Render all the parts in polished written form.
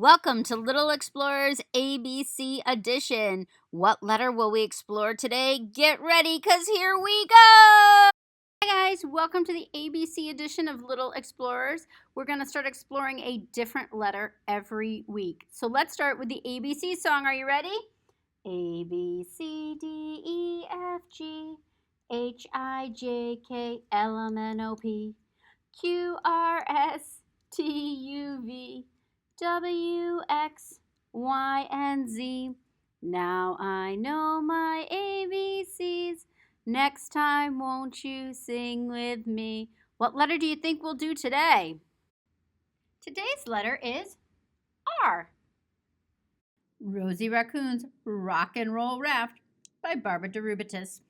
Welcome to Little Explorers ABC Edition. What letter will we explore today? Get ready, because here we go! Hi guys, welcome to the ABC edition of Little Explorers. We're going to start exploring a different letter every week. So let's start with the ABC song. Are you ready? A, B, C, D, E, F, G, H, I, J, K, L, M, N, O, P, Q, R, S, T, U, V, W, X, Y, and Z. Now I know my ABCs. Next time, won't you sing with me? What letter do you think we'll do today? Today's letter is R. Rosie Racoon's Rock and Roll Raft by deRubertis.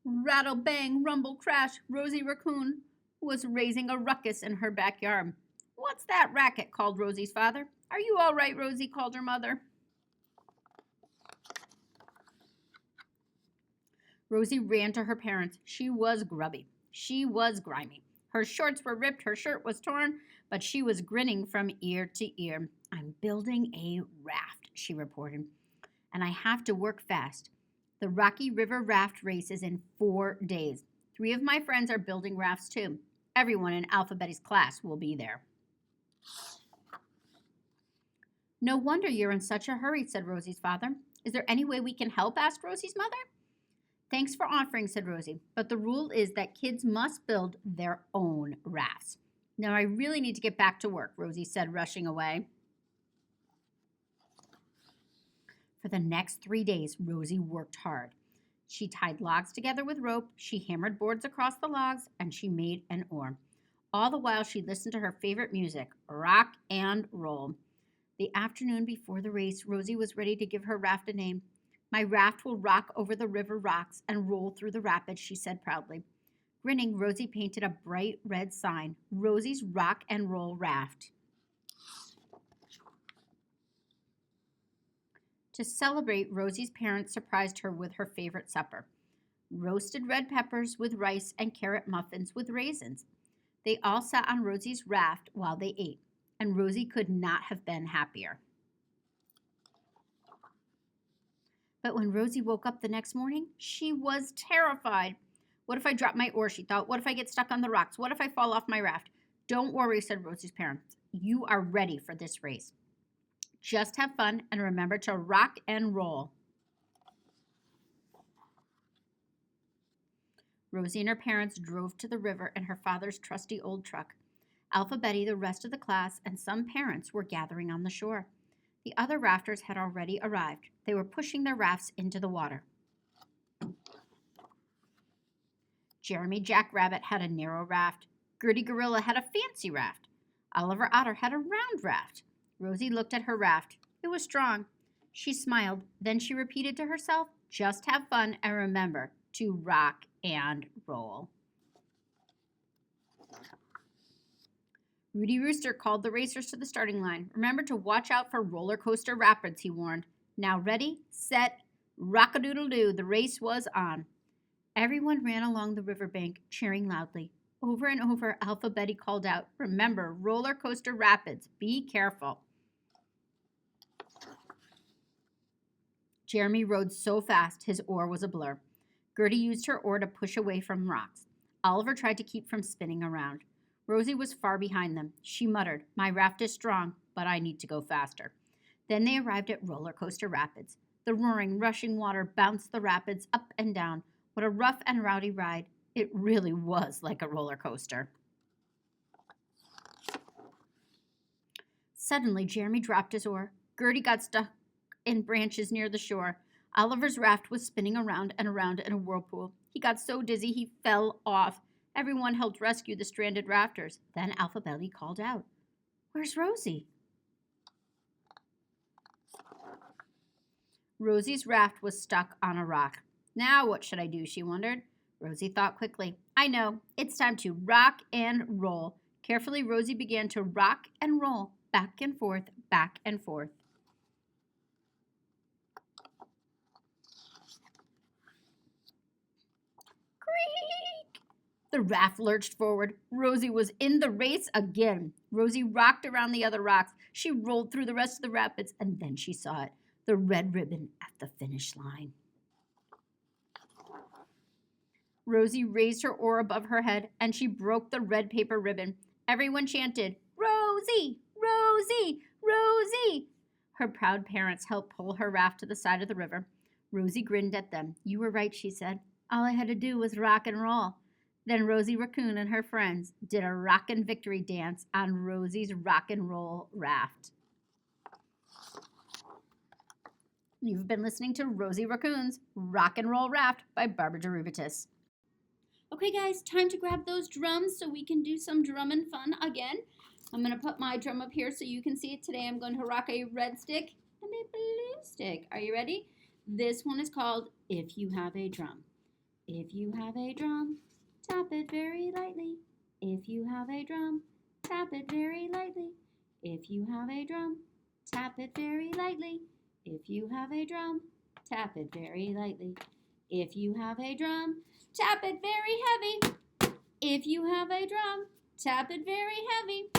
Rattle, bang, rumble, crash, Rosie Racoon was raising a ruckus in her backyard. "What's that racket?" called Rosie's father. "Are you all right, Rosie?" called her mother. Rosie ran to her parents. She was grubby. She was grimy. Her shorts were ripped, her shirt was torn, but she was grinning from ear to ear. "I'm building a raft," she reported, "and I have to work fast. The Rocky River Raft race is in 4 days. 3 of my friends are building rafts too. Everyone in Alphabeti's class will be there." "No wonder you're in such a hurry," said Rosie's father. "Is there any way we can help?" asked Rosie's mother. "Thanks for offering," said Rosie, "but the rule is that kids must build their own rafts. Now I really need to get back to work," Rosie said, rushing away. For the next 3 days, Rosie worked hard. She tied logs together with rope, she hammered boards across the logs, and she made an oar. All the while, she listened to her favorite music, rock and roll. The afternoon before the race, Rosie was ready to give her raft a name. "My raft will rock over the river rocks and roll through the rapids," she said proudly. Grinning, Rosie painted a bright red sign, "Rosie's Rock and Roll Raft." To celebrate, Rosie's parents surprised her with her favorite supper, roasted red peppers with rice and carrot muffins with raisins. They all sat on Rosie's raft while they ate, and Rosie could not have been happier. But when Rosie woke up the next morning, she was terrified. "What if I drop my oar?" she thought. "What if I get stuck on the rocks? What if I fall off my raft?" "Don't worry," said Rosie's parents. "You are ready for this race. Just have fun and remember to rock and roll." Rosie and her parents drove to the river in her father's trusty old truck. Alphabeti, the rest of the class, and some parents were gathering on the shore. The other rafters had already arrived. They were pushing their rafts into the water. Jeremy Jackrabbit had a narrow raft. Gertie Gorilla had a fancy raft. Oliver Otter had a round raft. Rosie looked at her raft. It was strong. She smiled. Then she repeated to herself, "Just have fun and remember to rock and roll." Rudy Rooster called the racers to the starting line. "Remember to watch out for roller coaster rapids," he warned. "Now ready, set, rock-a-doodle-doo." The race was on. Everyone ran along the riverbank, cheering loudly. Over and over, Alphabeti called out, "Remember, roller coaster rapids. Be careful." Jeremy rode so fast, his oar was a blur. Gertie used her oar to push away from rocks. Oliver tried to keep from spinning around. Rosie was far behind them. She muttered, "My raft is strong, but I need to go faster." Then they arrived at Roller Coaster Rapids. The roaring, rushing water bounced the rapids up and down. What a rough and rowdy ride. It really was like a roller coaster. Suddenly, Jeremy dropped his oar. Gertie got stuck in branches near the shore. Oliver's raft was spinning around and around in a whirlpool. He got so dizzy he fell off. Everyone helped rescue the stranded rafters. Then Alphabeti called out, "Where's Rosie?" Rosie's raft was stuck on a rock. "Now what should I do?" she wondered. Rosie thought quickly. "I know. It's time to rock and roll." Carefully, Rosie began to rock and roll, back and forth, back and forth. The raft lurched forward. Rosie was in the race again. Rosie rocked around the other rocks. She rolled through the rest of the rapids, and then she saw it, the red ribbon at the finish line. Rosie raised her oar above her head, and she broke the red paper ribbon. Everyone chanted, "Rosie! Rosie! Rosie!" Her proud parents helped pull her raft to the side of the river. Rosie grinned at them. "You were right," she said. "All I had to do was rock and roll." Then Rosie Racoon and her friends did a rockin' victory dance on Rosie's rock and roll raft. You've been listening to Rosie Racoon's Rock and Roll Raft by deRubertis. Okay, guys, time to grab those drums so we can do some drumming fun again. I'm going to put my drum up here so you can see it. Today I'm going to rock a red stick and a blue stick. Are you ready? This one is called If You Have a Drum. If you have a drum, tap it very lightly. If you have a drum, tap it very lightly. If you have a drum, tap it very lightly. If you have a drum, tap it very lightly. If you have a drum, tap it very heavy. If you have a drum, tap it very heavy.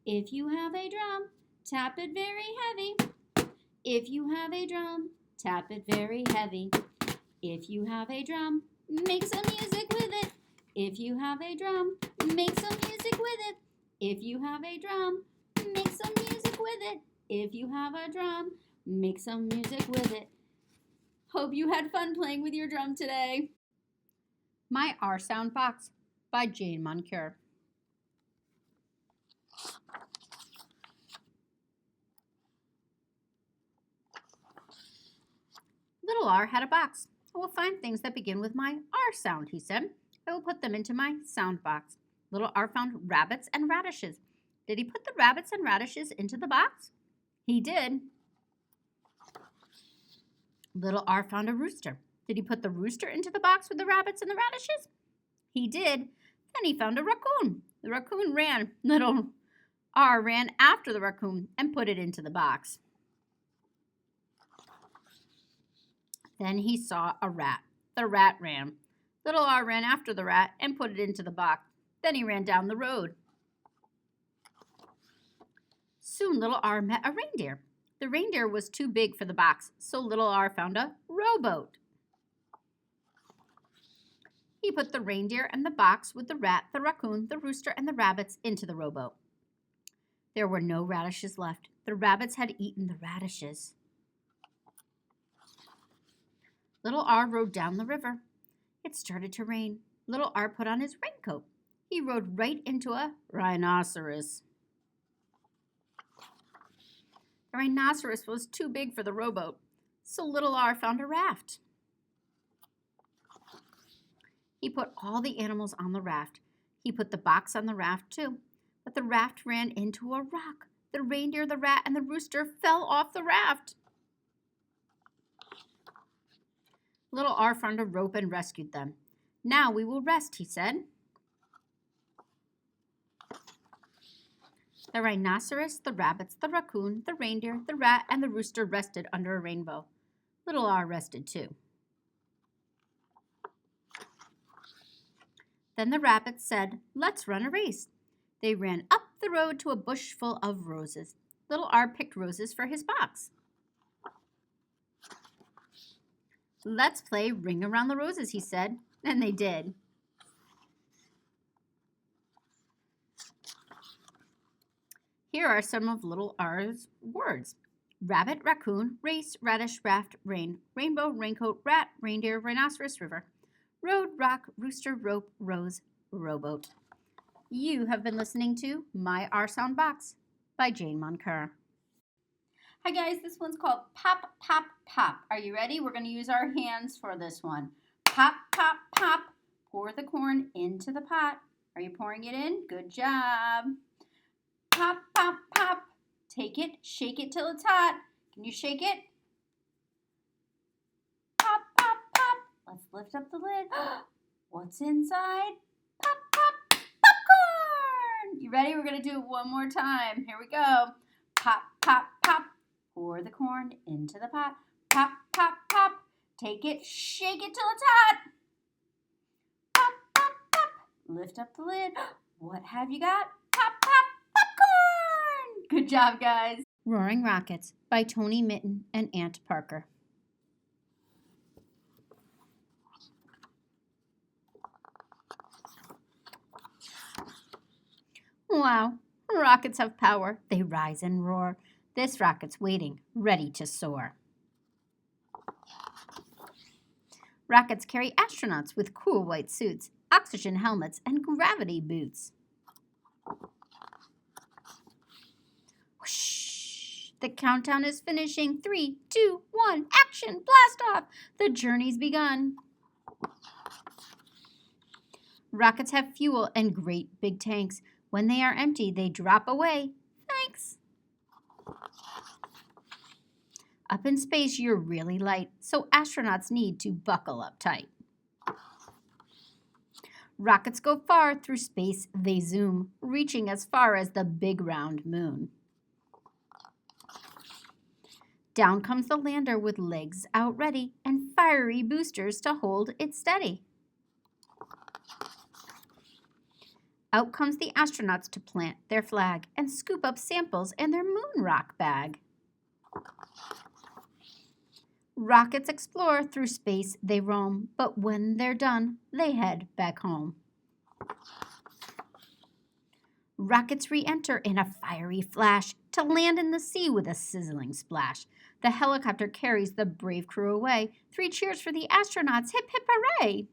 If you have a drum, tap it very heavy. If you have a drum, tap it very heavy. If you have a drum, make some music with it. If you have a drum, make some music with it. If you have a drum, make some music with it. If you have a drum, make some music with it. Hope you had fun playing with your drum today. My R Sound Box by Moncure. Little R had a box. "I will find things that begin with my R sound," he said. "I will put them into my sound box." Little R found rabbits and radishes. Did he put the rabbits and radishes into the box? He did. Little R found a rooster. Did he put the rooster into the box with the rabbits and the radishes? He did. Then he found a raccoon. The raccoon ran. Little R ran after the raccoon and put it into the box. Then he saw a rat. The rat ran. Little R ran after the rat and put it into the box. Then he ran down the road. Soon Little R met a reindeer. The reindeer was too big for the box, so Little R found a rowboat. He put the reindeer and the box with the rat, the raccoon, the rooster, and the rabbits into the rowboat. There were no radishes left. The rabbits had eaten the radishes. Little R rowed down the river. It started to rain. Little R put on his raincoat. He rode right into a rhinoceros. The rhinoceros was too big for the rowboat, so Little R found a raft. He put all the animals on the raft. He put the box on the raft too, but the raft ran into a rock. The reindeer, the rat, and the rooster fell off the raft. Little R found a rope and rescued them. "Now we will rest," he said. The rhinoceros, the rabbits, the raccoon, the reindeer, the rat, and the rooster rested under a rainbow. Little R rested too. Then the rabbits said, "Let's run a race." They ran up the road to a bush full of roses. Little R picked roses for his box. "Let's play Ring Around the Roses," he said, and they did. Here are some of Little R's words: rabbit, raccoon, race, radish, raft, rain, rainbow, raincoat, rat, reindeer, rhinoceros, river, road, rock, rooster, rope, rose, rowboat. You have been listening to My R Sound Box by Moncure. Hi guys, this one's called Pop, Pop, Pop. Are you ready? We're going to use our hands for this one. Pop, pop, pop. Pour the corn into the pot. Are you pouring it in? Good job. Pop, pop, pop. Take it, shake it till it's hot. Can you shake it? Pop, pop, pop. Let's lift up the lid. What's inside? Pop, pop, popcorn. You ready? We're going to do it one more time. Here we go. Pop, pop, pop. Pour the corn into the pot. Pop, pop, pop. Take it, shake it till it's hot. Pop, pop, pop. Lift up the lid. What have you got? Pop, pop, popcorn! Good job, guys. Roaring Rockets by Toni Mitton and Aunt Parker. Wow, rockets have power. They rise and roar. This rocket's waiting, ready to soar. Rockets carry astronauts with cool white suits, oxygen helmets, and gravity boots. Whoosh! The countdown is finishing. 3, 2, 1, action! Blast off! The journey's begun. Rockets have fuel and great big tanks. When they are empty, they drop away. Thanks. Up in space, you're really light, so astronauts need to buckle up tight. Rockets go far through space, they zoom, reaching as far as the big round moon. Down comes the lander with legs out ready and fiery boosters to hold it steady. Out comes the astronauts to plant their flag and scoop up samples in their moon rock bag. Rockets explore through space, they roam, but when they're done, they head back home. Rockets re-enter in a fiery flash to land in the sea with a sizzling splash. The helicopter carries the brave crew away. 3 cheers for the astronauts, hip hip hooray!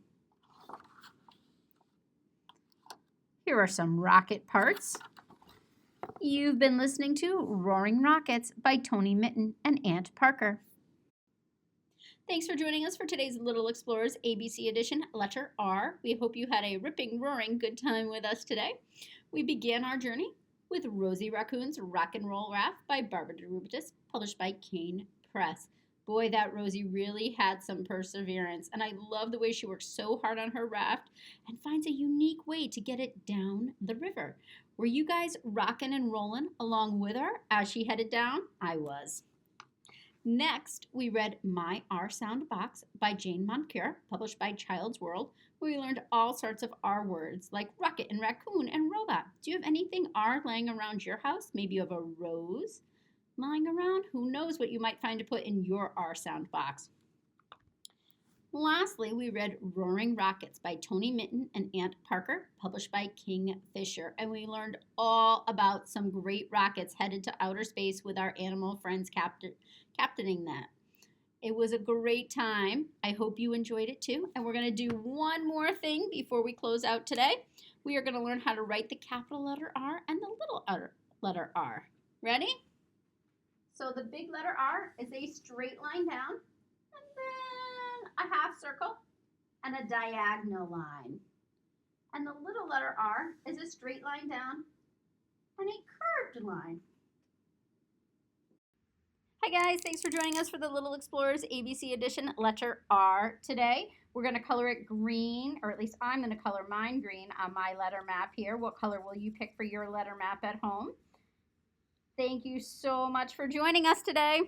Here are some rocket parts. You've been listening to Roaring Rockets by Toni Mitton and Aunt Parker. Thanks for joining us for today's Little Explorers ABC edition, letter R. We hope you had a ripping, roaring good time with us today. We began our journey with Rosie Racoon's Rock and Roll Raft by Barbara deRubertis, published by Kane Press. Boy, that Rosie really had some perseverance, and I love the way she works so hard on her raft and finds a unique way to get it down the river. Were you guys rocking and rolling along with her as she headed down? I was. Next, we read My R Sound Box by Jane Moncure, published by Child's World, where we learned all sorts of R words like rocket and raccoon and robot. Do you have anything R laying around your house? Maybe you have a rose lying around. Who knows what you might find to put in your R Sound Box. Lastly, we read Roaring Rockets by Toni Mitton and Aunt Parker, published by KingFisher, and we learned all about some great rockets headed to outer space with our animal friends captaining that. It was a great time. I hope you enjoyed it too, and we're going to do one more thing before we close out today. We are going to learn how to write the capital letter R and the little letter R. Ready? So the big letter R is a straight line down, and then a half circle, and a diagonal line. And the little letter R is a straight line down and a curved line. Hi guys, thanks for joining us for the Little Explorers ABC edition, letter R today. We're going to color it green, or at least I'm going to color mine green on my letter map here. What color will you pick for your letter map at home? Thank you so much for joining us today.